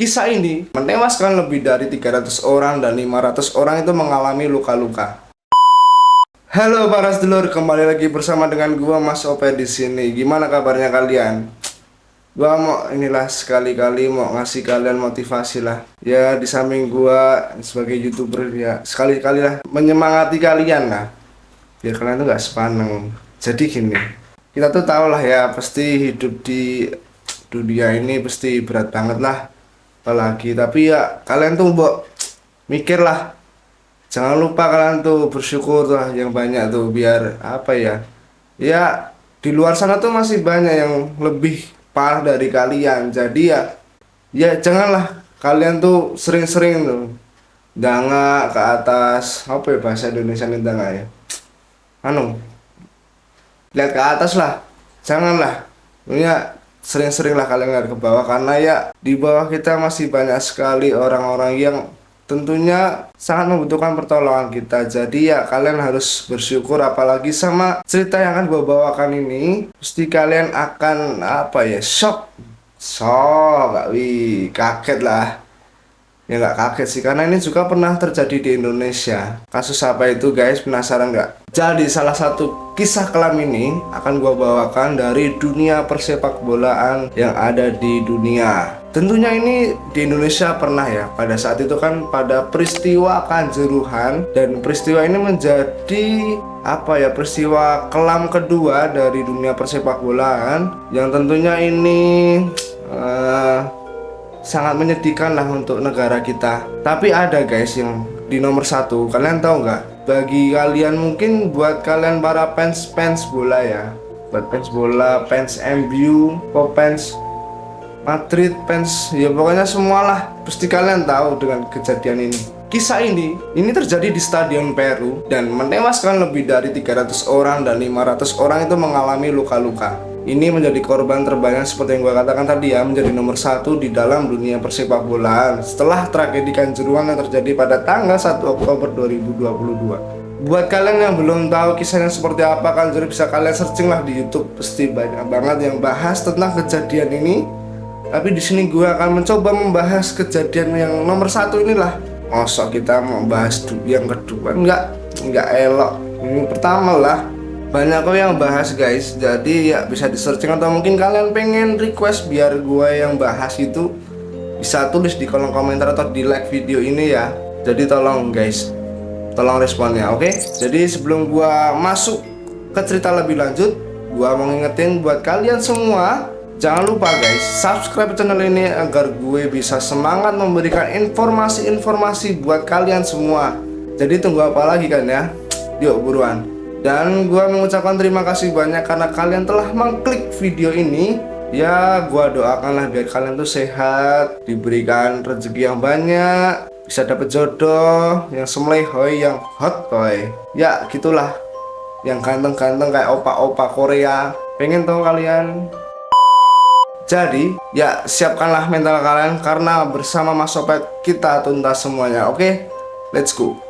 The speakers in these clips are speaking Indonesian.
Kisah ini menewaskan lebih dari 300 orang dan 500 orang itu mengalami luka-luka. Halo para sedulur, kembali lagi bersama dengan gua Mas Ope di sini. Gimana kabarnya kalian? Gua mau sekali-kali mau ngasih kalian motivasi lah. Ya di samping gua sebagai YouTuber ya sekali-kali lah menyemangati kalian lah. Biar kalian tuh gak sepaneng. Jadi gini, kita tuh tau lah ya, pasti hidup di dunia ini pasti berat banget lah. Apalagi tapi ya kalian tuh mikir lah, jangan lupa kalian tuh bersyukur lah yang banyak tuh, biar apa ya, ya di luar sana tuh masih banyak yang lebih parah dari kalian. Jadi ya janganlah kalian tuh sering-sering tuh danga ke atas, apa ya bahasa Indonesia nih, danga ya, lihat ke atas lah, janganlah punya sering-sering lah kalian lihat ke bawah, karena ya di bawah kita masih banyak sekali orang-orang yang tentunya sangat membutuhkan pertolongan kita. Jadi ya kalian harus bersyukur, apalagi sama cerita yang akan gue bawakan ini, pasti kalian akan apa ya, shock, kaget lah. Ya nggak kaget sih, karena ini juga pernah terjadi di Indonesia. Kasus apa itu guys, penasaran nggak? Jadi salah satu kisah kelam ini akan gua bawakan dari dunia persepak bolaan yang ada di dunia. Tentunya ini di Indonesia pernah ya, pada saat itu kan pada peristiwa Kanjuruhan, dan peristiwa ini menjadi apa ya, peristiwa kelam kedua dari dunia persepak bolaan, yang tentunya ini sangat menyedihkan lah untuk negara kita. Tapi ada guys yang di nomor satu, kalian tahu nggak? Bagi kalian mungkin, buat kalian para fans bola ya, buat fans bola, fans MU, fans Madrid, fans ya pokoknya semualah, pasti kalian tahu dengan kejadian ini. Kisah ini terjadi di Stadion Peru dan menewaskan lebih dari 300 orang dan 500 orang itu mengalami luka-luka. Ini menjadi korban terbanyak seperti yang gue katakan tadi ya, menjadi nomor satu di dalam dunia persepak bolaan setelah tragedi Kanjuruhan yang terjadi pada tanggal 1 Oktober 2022. Buat kalian yang belum tahu kisahnya seperti apa, Kanjuruhan bisa kalian searching lah di YouTube, pasti banyak banget yang bahas tentang kejadian ini. Tapi di sini gue akan mencoba membahas kejadian yang nomor satu inilah. Masa kita mau bahas yang kedua? Enggak elok. Ini pertama lah. Banyak kok yang bahas guys, jadi ya bisa di searching, atau mungkin kalian pengen request biar gue yang bahas itu, bisa tulis di kolom komentar atau di like video ini ya. Jadi tolong guys, tolong responnya, oke? Jadi sebelum gue masuk ke cerita lebih lanjut, gue mau ngingetin buat kalian semua, jangan lupa guys, subscribe channel ini agar gue bisa semangat memberikan informasi-informasi buat kalian semua. Jadi tunggu apa lagi kan ya? Yuk buruan. Dan gue mengucapkan terima kasih banyak karena kalian telah mengklik video ini. Ya gue doakanlah biar kalian tuh sehat, diberikan rezeki yang banyak, bisa dapet jodoh yang semlehoi, yang hot boy. Ya gitulah, yang ganteng-ganteng kayak opa-opa Korea. Pengen tahu kalian? Jadi ya siapkanlah mental kalian, karena bersama Mas Sopet kita tuntas semuanya. Oke, let's go.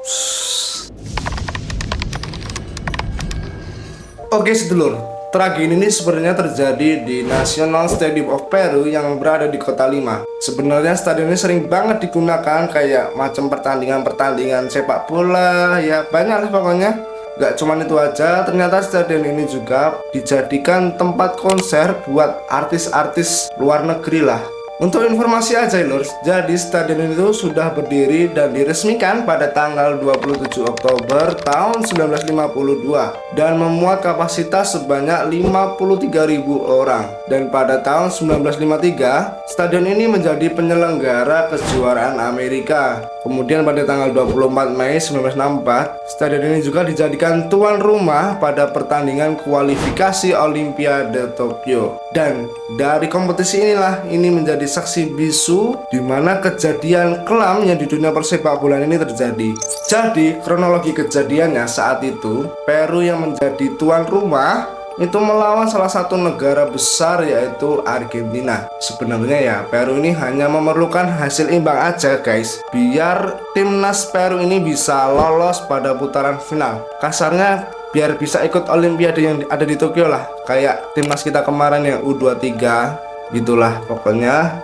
Oke sedulur, tragedi ini sebenarnya terjadi di National Stadium of Peru yang berada di kota Lima. Sebenarnya stadion ini sering banget digunakan kayak macam pertandingan sepak bola, ya banyak lah pokoknya. Gak cuman itu aja, ternyata stadion ini juga dijadikan tempat konser buat artis-artis luar negeri lah. Untuk informasi aja lur, jadi stadion itu sudah berdiri dan diresmikan pada tanggal 27 Oktober tahun 1952 dan memuat kapasitas sebanyak 53.000 orang. Dan pada tahun 1953, stadion ini menjadi penyelenggara kejuaraan Amerika. Kemudian pada tanggal 24 Mei 1964, stadion ini juga dijadikan tuan rumah pada pertandingan kualifikasi Olimpiade Tokyo. Dan dari kompetisi inilah ini menjadi saksi bisu di mana kejadian kelam yang di dunia persepak bolaan ini terjadi. Jadi kronologi kejadiannya, saat itu Peru yang menjadi tuan rumah itu melawan salah satu negara besar yaitu Argentina. Sebenarnya ya Peru ini hanya memerlukan hasil imbang aja guys, biar timnas Peru ini bisa lolos pada putaran final. Kasarnya biar bisa ikut Olimpiade yang ada di Tokyo lah, kayak timnas kita kemarin yang U23 gitulah pokoknya.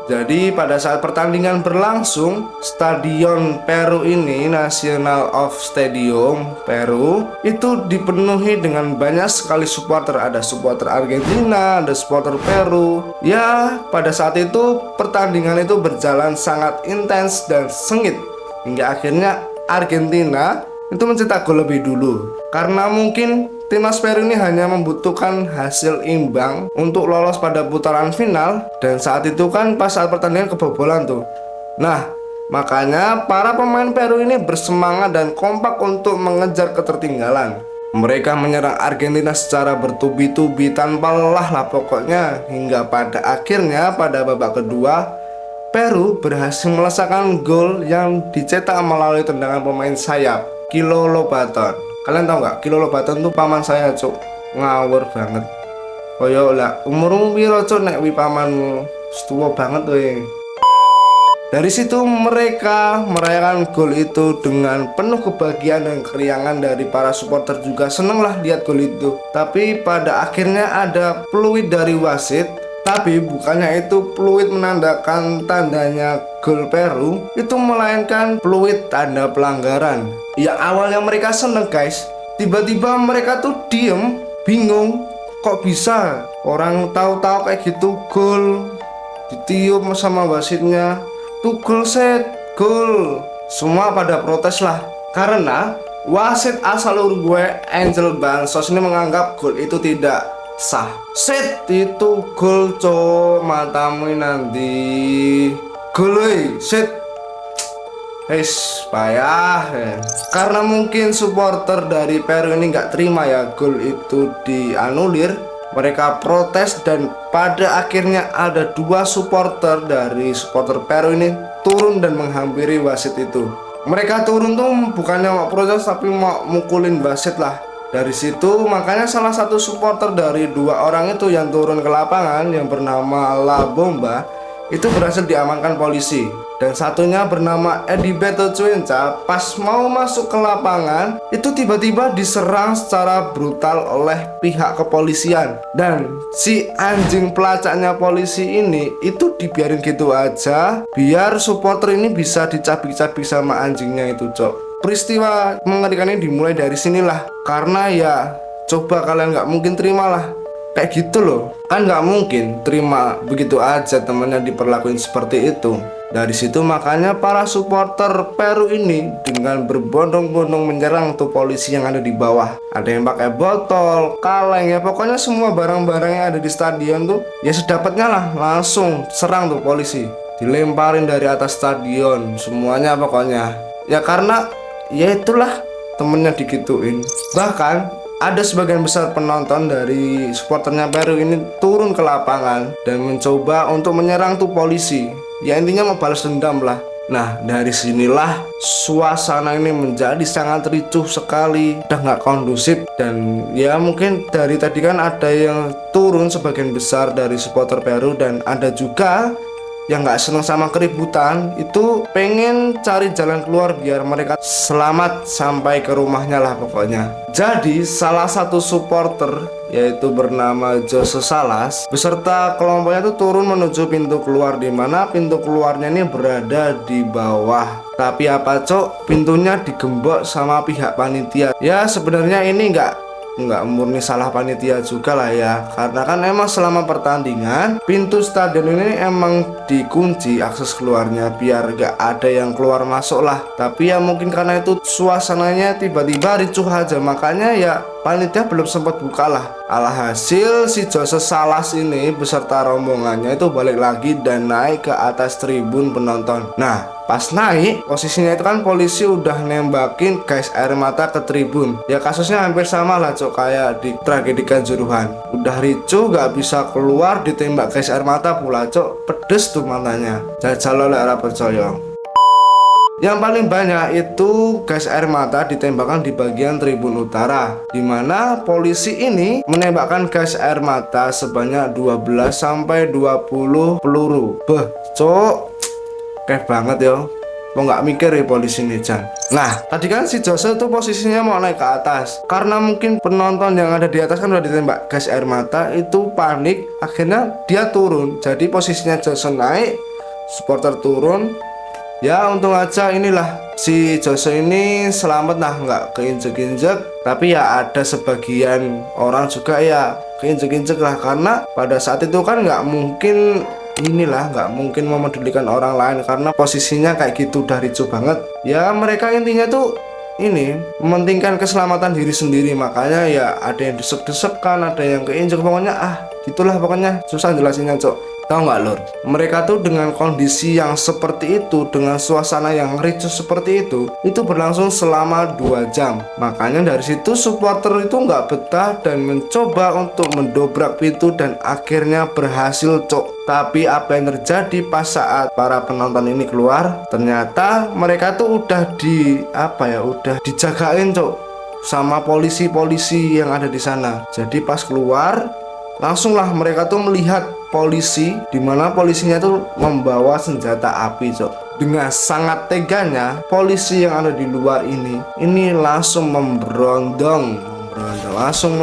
Jadi pada saat pertandingan berlangsung, Stadion Peru ini, National of Stadium Peru, itu dipenuhi dengan banyak sekali supporter. Ada supporter Argentina, ada supporter Peru. Ya, pada saat itu pertandingan itu berjalan sangat intens dan sengit, hingga akhirnya Argentina itu mencetak gol lebih dulu. Karena mungkin timnas Peru ini hanya membutuhkan hasil imbang untuk lolos pada putaran final, dan saat itu kan pas saat pertandingan kebobolan tuh. Nah, makanya para pemain Peru ini bersemangat dan kompak untuk mengejar ketertinggalan. Mereka menyerang Argentina secara bertubi-tubi tanpa lelah lah pokoknya, hingga pada akhirnya pada babak kedua Peru berhasil melesakkan gol yang dicetak melalui tendangan pemain sayap Kilo Lobaton. Kalian tahu nggak? Kilo Lobaton tuh paman saya, cuk. Ngawur banget. Koyo lah umurmu piro, cuk, nek wi pamanmu tua banget weh. Dari situ mereka merayakan gol itu dengan penuh kebahagiaan dan keriangan. Dari para supporter juga seneng lah lihat gol itu. Tapi pada akhirnya ada peluit dari wasit. Tapi bukannya itu peluit menandakan tandanya gol Peru, itu melainkan peluit tanda pelanggaran. Ya awalnya mereka seneng guys, tiba-tiba mereka tuh diem, bingung, kok bisa orang tahu-tahu kayak gitu gol, ditiup sama wasitnya, tuh gol set, gol. Semua pada protes lah, karena wasit asal Uruguay Angel Bansos ini menganggap gol itu tidak sah. Set itu gol, cok, matamu nanti gol, set. Payah ya. Karena mungkin supporter dari Peru ini nggak terima ya gol itu dianulir, mereka protes dan pada akhirnya ada dua supporter dari supporter Peru ini turun dan menghampiri wasit itu. Mereka turun tuh bukannya mau protes tapi mau mukulin wasit lah. Dari situ makanya salah satu supporter dari dua orang itu yang turun ke lapangan yang bernama La Bomba itu berhasil diamankan polisi, dan satunya bernama Ediberto Cuenca pas mau masuk ke lapangan itu tiba-tiba diserang secara brutal oleh pihak kepolisian, dan si anjing pelacaknya polisi ini itu dibiarin gitu aja biar supporter ini bisa dicabik-cabik sama anjingnya itu, cok. Peristiwa mengerikan ini dimulai dari sinilah, karena ya coba kalian nggak mungkin terimalah kayak gitu loh, kan nggak mungkin terima begitu aja temannya diperlakuin seperti itu. Dari situ makanya para supporter Peru ini dengan berbondong-bondong menyerang tuh polisi yang ada di bawah. Ada yang pakai botol, kaleng, ya pokoknya semua barang-barang yang ada di stadion tuh ya sedapatnya lah langsung serang tuh polisi, dilemparin dari atas stadion semuanya pokoknya. Ya karena ya itulah temennya digituin. Bahkan ada sebagian besar penonton dari supporternya Peru ini turun ke lapangan dan mencoba untuk menyerang tuh polisi. Ya intinya mau balas dendam lah. Nah dari sinilah suasana ini menjadi sangat ricuh sekali, udah nggak kondusif. Dan ya mungkin dari tadi kan ada yang turun sebagian besar dari supporter Peru, dan ada juga yang nggak seneng sama keributan, itu pengen cari jalan keluar biar mereka selamat sampai ke rumahnya lah pokoknya. Jadi salah satu supporter yaitu bernama Jose Salas beserta kelompoknya itu turun menuju pintu keluar, di mana pintu keluarnya ini berada di bawah. Tapi apa cok, pintunya digembok sama pihak panitia. Ya sebenarnya ini nggak murni salah panitia juga lah ya, karena kan emang selama pertandingan pintu stadion ini emang dikunci akses keluarnya biar nggak ada yang keluar masuk lah. Tapi ya mungkin karena itu suasananya tiba-tiba ricuh aja, makanya ya panitia belum sempat buka lah. Alhasil si Jose Salas ini beserta rombongannya itu balik lagi dan naik ke atas tribun penonton. Nah pas naik posisinya itu kan polisi udah nembakin gas air mata ke tribun. Ya kasusnya hampir sama lah cok kayak di tragedi Kanjuruhan. Udah ricuh gak bisa keluar ditembak gas air mata pula cok. Pedes tuh matanya, jajal oleh arah percaya. Yang paling banyak itu gas air mata ditembakkan di bagian tribun utara, dimana polisi ini menembakkan gas air mata sebanyak 12-20 peluru. Beh cok, kayak banget ya. Mau nggak mikir ya polisi ini Jan. Nah tadi kan si Jose tuh posisinya mau naik ke atas, karena mungkin penonton yang ada di atas kan udah ditembak gas air mata, itu panik akhirnya dia turun. Jadi posisinya Jose naik, supporter turun. Ya untung aja inilah si Joso ini selamat lah, nggak keinjek-injek. Tapi ya ada sebagian orang juga ya keinjek-injek lah, karena pada saat itu kan nggak mungkin nggak mungkin memedulikan orang lain karena posisinya kayak gitu, udah ricuh banget. Ya mereka intinya tuh ini mementingkan keselamatan diri sendiri, makanya ya ada yang desep-desep kan, ada yang keinjek, pokoknya gitulah, pokoknya susah jelasinnya cok. Tahu nggak lur, mereka tuh dengan kondisi yang seperti itu, dengan suasana yang ricuh seperti itu berlangsung selama 2 jam. Makanya dari situ supporter itu nggak betah dan mencoba untuk mendobrak pintu dan akhirnya berhasil cok. Tapi apa yang terjadi pas saat para penonton ini keluar, ternyata mereka tuh udah udah dijagain cok sama polisi-polisi yang ada di sana. Jadi pas keluar langsunglah mereka tuh melihat polisi, dimana polisinya tuh membawa senjata api cok. Dengan sangat teganya polisi yang ada di luar ini langsung langsung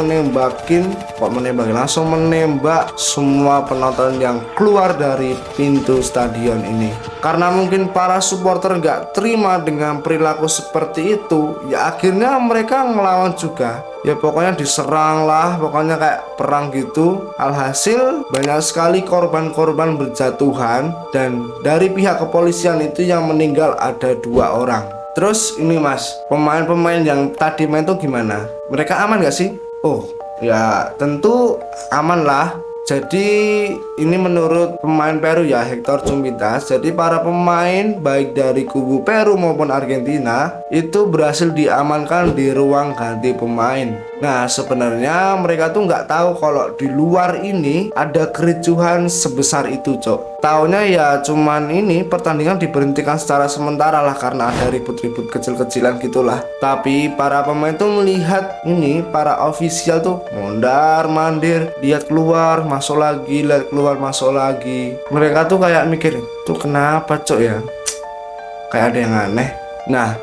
menembak semua penonton yang keluar dari pintu stadion ini. Karena mungkin para supporter gak terima dengan perilaku seperti itu, ya akhirnya mereka ngelawan juga. Ya pokoknya diserang lah, pokoknya kayak perang gitu. Alhasil banyak sekali korban-korban berjatuhan, dan dari pihak kepolisian itu yang meninggal ada 2 orang. Terus ini mas, pemain-pemain yang tadi main tuh gimana? Mereka aman gak sih? Oh ya tentu aman lah. Jadi ini menurut pemain Peru ya, Hector Chumbitas. Jadi para pemain baik dari kubu Peru maupun Argentina itu berhasil diamankan di ruang ganti pemain. Nah sebenarnya mereka tuh nggak tahu kalau di luar ini ada kericuhan sebesar itu cok. Taunya ya cuman ini pertandingan diberhentikan secara sementara lah karena ada ribut-ribut kecil-kecilan gitulah. Tapi para pemain tuh melihat ini, para ofisial tuh mondar mandir, lihat keluar masuk lagi, lihat keluar masuk lagi. Mereka tuh kayak mikir, tuh kenapa cok ya, kayak ada yang aneh. Nah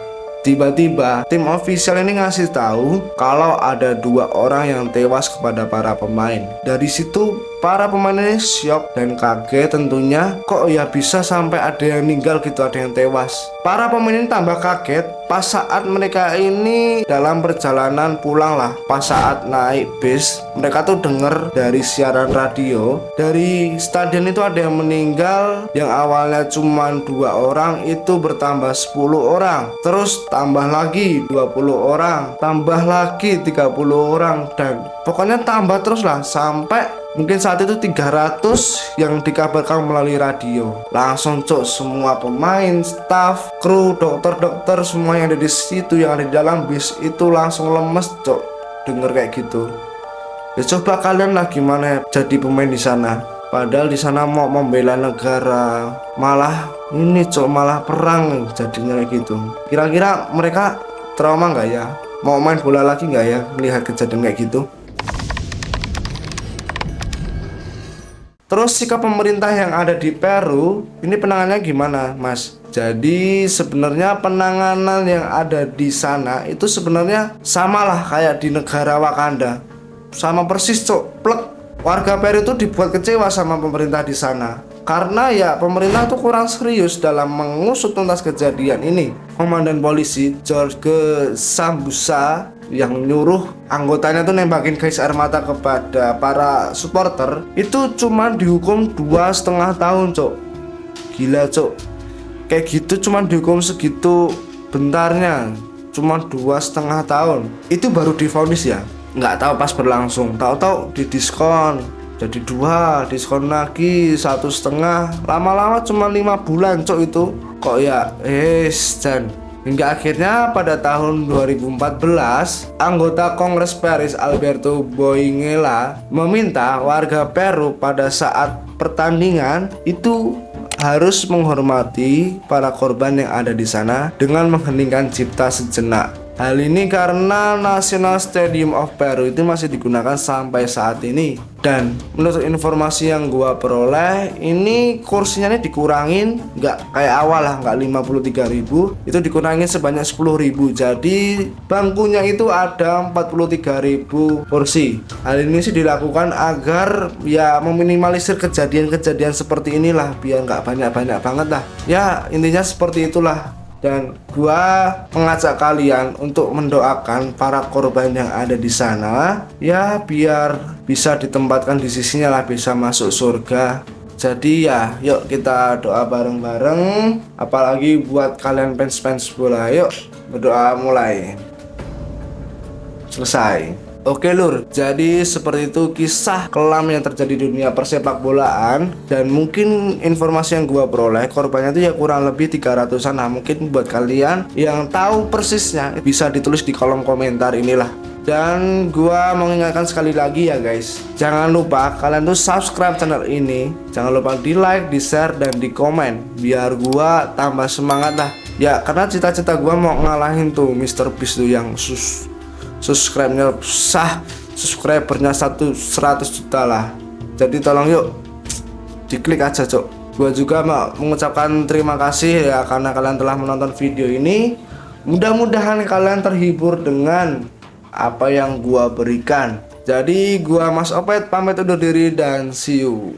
tiba-tiba tim official ini ngasih tahu kalau ada 2 orang yang tewas kepada para pemain. Dari situ para pemain ini syok dan kaget tentunya, kok ya bisa sampai ada yang meninggal gitu, ada yang tewas. Para pemain ini tambah kaget pas saat mereka ini dalam perjalanan pulang lah. Pas saat naik bis, mereka tuh denger dari siaran radio, dari stadion itu ada yang meninggal, yang awalnya cuma 2 orang itu bertambah 10 orang, terus tambah lagi 20 orang, tambah lagi 30 orang, dan pokoknya tambah terus lah sampai mungkin saat itu 300 yang dikabarkan melalui radio. Langsung cok semua pemain, staff, kru, dokter-dokter semua yang ada di situ, yang ada di dalam bis itu langsung lemes cok denger kayak gitu. Ya coba kalian lah gimana jadi pemain di sana. Padahal di sana mau membela negara, malah ini cok malah perang jadinya kayak gitu. Kira-kira mereka trauma nggak ya? Mau main bola lagi nggak ya melihat kejadian kayak gitu? Terus sikap pemerintah yang ada di Peru ini penanganannya gimana mas? Jadi sebenarnya penanganan yang ada di sana itu sebenarnya samalah kayak di negara Wakanda. Sama persis cok, plek. Warga Peru itu dibuat kecewa sama pemerintah di sana. Karena ya pemerintah tuh kurang serius dalam mengusut tuntas kejadian ini. Komandan polisi Jorge Sambusa yang nyuruh anggotanya tuh nembakin gas air mata kepada para supporter itu cuma dihukum 2,5 tahun cok. Gila cok, kayak gitu cuma dihukum segitu bentarnya, cuma 2,5 tahun. Itu baru divonis ya, nggak tahu pas berlangsung, tahu-tahu didiskon jadi 2, diskon lagi 1,5, lama-lama cuma 5 bulan cok itu. Kok ya dan hingga akhirnya pada tahun 2014 anggota Kongres Paris Alberto Boingela meminta warga Peru pada saat pertandingan itu harus menghormati para korban yang ada di sana dengan mengheningkan cipta sejenak. Hal ini karena National Stadium of Peru itu masih digunakan sampai saat ini. Dan menurut informasi yang gua peroleh, ini kursinya ini dikurangin, nggak kayak awal lah, nggak 53.000, itu dikurangin sebanyak 10.000. Jadi bangkunya itu ada 43.000 kursi. Hal ini sih dilakukan agar ya meminimalisir kejadian-kejadian seperti inilah, biar nggak banyak-banyak banget lah. Ya intinya seperti itulah. Dan gua mengajak kalian untuk mendoakan para korban yang ada di sana, ya biar bisa ditempatkan di sisinya lah, bisa masuk surga. Jadi ya yuk kita doa bareng-bareng, apalagi buat kalian fans bola. Yuk berdoa mulai. Selesai. Oke lur, jadi seperti itu kisah kelam yang terjadi di dunia persepak bolaan. Dan mungkin informasi yang gua peroleh, korbannya itu ya kurang lebih 300-an. Nah mungkin buat kalian yang tahu persisnya bisa ditulis di kolom komentar inilah. Dan gua mengingatkan sekali lagi ya guys, jangan lupa kalian tuh subscribe channel ini, jangan lupa di like, di share, dan di komen, biar gua tambah semangat lah. Ya karena cita-cita gua mau ngalahin tuh Mr. Beast tuh yang subscribernya 100 juta lah. Jadi tolong yuk diklik aja cok. Gua juga mau mengucapkan terima kasih ya karena kalian telah menonton video ini. Mudah-mudahan kalian terhibur dengan apa yang gua berikan. Jadi gua Mas Opet pamit undur diri dan see you.